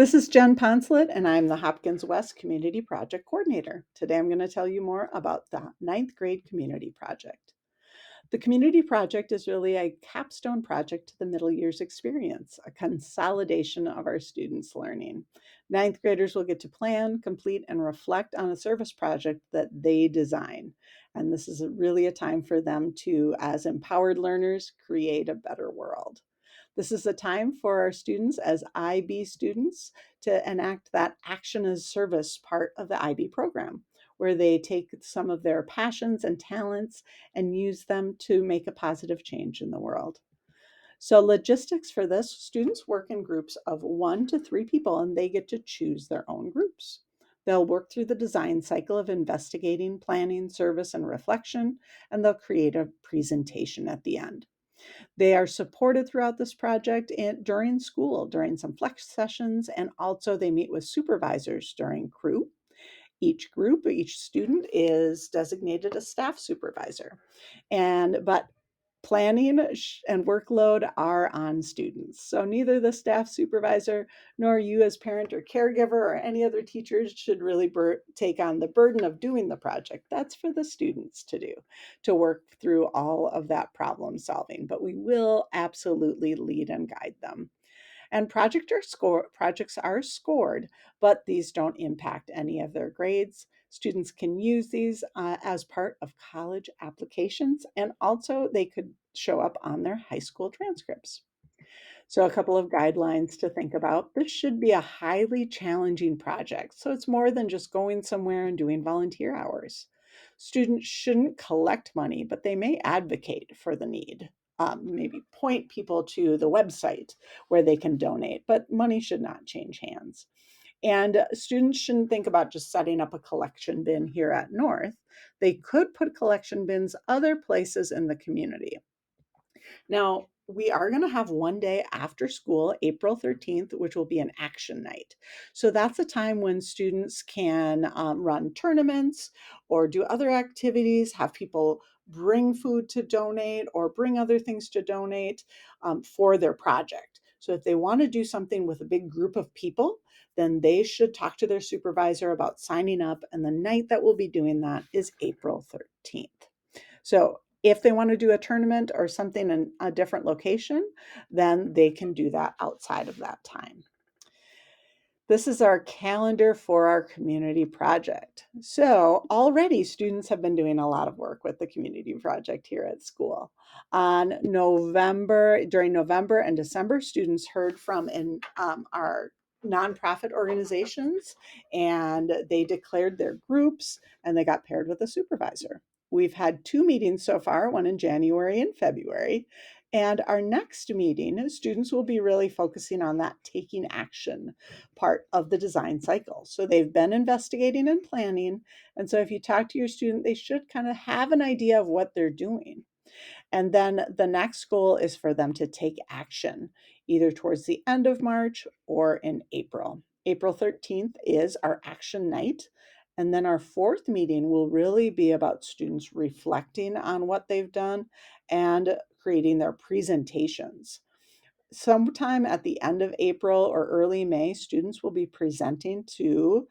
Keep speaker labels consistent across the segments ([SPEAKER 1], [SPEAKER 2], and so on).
[SPEAKER 1] This is Jen Ponslett, and I'm the Hopkins West Community Project Coordinator. Today I'm going to tell you more about the ninth grade community project. The community project is really a capstone project to the middle years experience, a consolidation of our students' learning. Ninth graders will get to plan, complete, and reflect on a service project that they design. And this is really a time for them to, as empowered learners, create a better world. This is a time for our students as IB students to enact that action as service part of the IB program, where they take some of their passions and talents and use them to make a positive change in the world. So, logistics for this, students work in groups of 1 to 3 people and they get to choose their own groups. They'll work through the design cycle of investigating, planning, service, and reflection, and they'll create a presentation at the end. They are supported throughout this project and during school, during some flex sessions, and also they meet with supervisors during crew. Each student is designated a staff supervisor. But planning and workload are on students. So neither the staff supervisor nor you as parent or caregiver or any other teachers should really take on the burden of doing the project. That's for the students to do, to work through all of that problem solving. But we will absolutely lead and guide them. And projects are scored, but these don't impact any of their grades. Students can use these as part of college applications, and also they could show up on their high school transcripts. So, a couple of guidelines to think about. This should be a highly challenging project. So, it's more than just going somewhere and doing volunteer hours. Students shouldn't collect money, but they may advocate for the need. Maybe point people to the website where they can donate, but money should not change hands. And students shouldn't think about just setting up a collection bin here at North. They could put collection bins other places in the community. Now, we are going to have one day after school, April 13th, which will be an action night. So that's a time when students can run tournaments or do other activities, have people bring food to donate or bring other things to donate for their project. So if they want to do something with a big group of people, then they should talk to their supervisor about signing up. And the night that we'll be doing that is April 13th. So if they want to do a tournament or something in a different location, then they can do that outside of that time. This is our calendar for our community project. So already students have been doing a lot of work with the community project here at school. During November and December, students heard from our nonprofit organizations, and they declared their groups and they got paired with a supervisor. We've had 2 meetings so far, one in January and February. And our next meeting, students will be really focusing on that taking action part of the design cycle. So they've been investigating and planning. And so if you talk to your student, they should kind of have an idea of what they're doing. And then the next goal is for them to take action either towards the end of March or in April. April 13th is our action night. And then our fourth meeting will really be about students reflecting on what they've done and creating their presentations. Sometime at the end of April or early May, students will be presenting to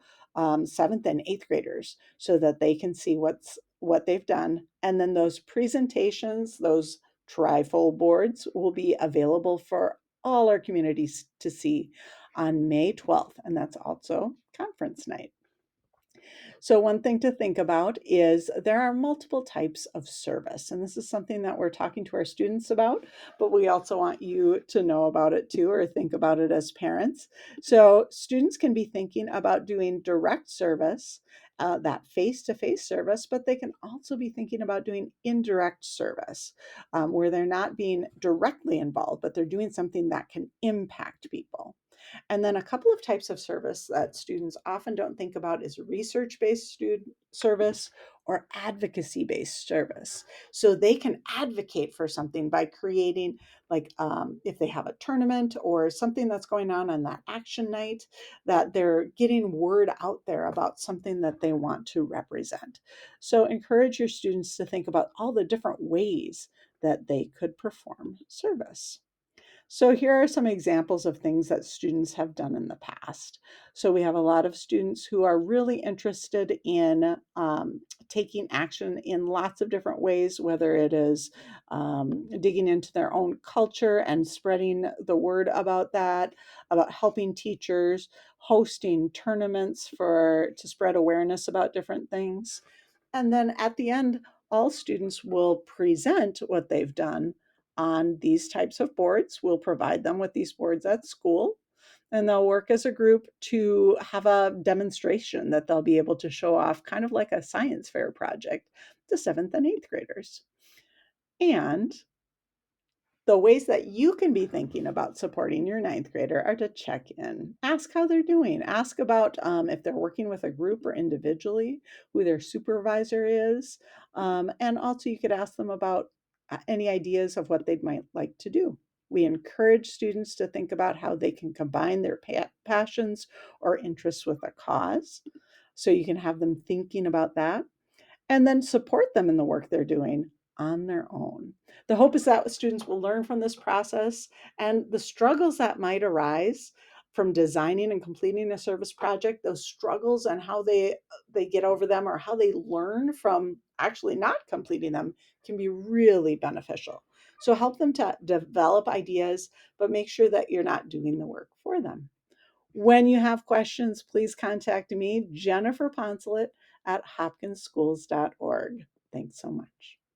[SPEAKER 1] seventh and eighth graders so that they can see what they've done. And then those presentations, those trifold boards, will be available for all our communities to see on May 12th. And that's also conference night. So, one thing to think about is there are multiple types of service. And this is something that we're talking to our students about, but we also want you to know about it too, or think about it as parents. So, students can be thinking about doing direct service, that face to face service, but they can also be thinking about doing indirect service, where they're not being directly involved, but they're doing something that can impact people. And then a couple of types of service that students often don't think about is research-based student service or advocacy-based service. So they can advocate for something by creating, like if they have a tournament or something that's going on that action night, that they're getting word out there about something that they want to represent. So encourage your students to think about all the different ways that they could perform service. So here are some examples of things that students have done in the past. So we have a lot of students who are really interested in taking action in lots of different ways, whether it is digging into their own culture and spreading the word about that, about helping teachers, hosting tournaments to spread awareness about different things. And then at the end, all students will present what they've done on these types of boards. We'll provide them with these boards at school, and they'll work as a group to have a demonstration that they'll be able to show off, kind of like a science fair project, to seventh and eighth graders. And the ways that you can be thinking about supporting your ninth grader are to check in, ask how they're doing, ask about if they're working with a group or individually, who their supervisor is, and also you could ask them about any ideas of what they might like to do. We encourage students to think about how they can combine their passions or interests with a cause. So you can have them thinking about that and then support them in the work they're doing on their own. The hope is that students will learn from this process and the struggles that might arise from designing and completing a service project, those struggles and how they get over them or how they learn from actually not completing them can be really beneficial. So help them to develop ideas, but make sure that you're not doing the work for them. When you have questions, please contact me, Jennifer Poncelet at hopkinsschools.org. Thanks so much.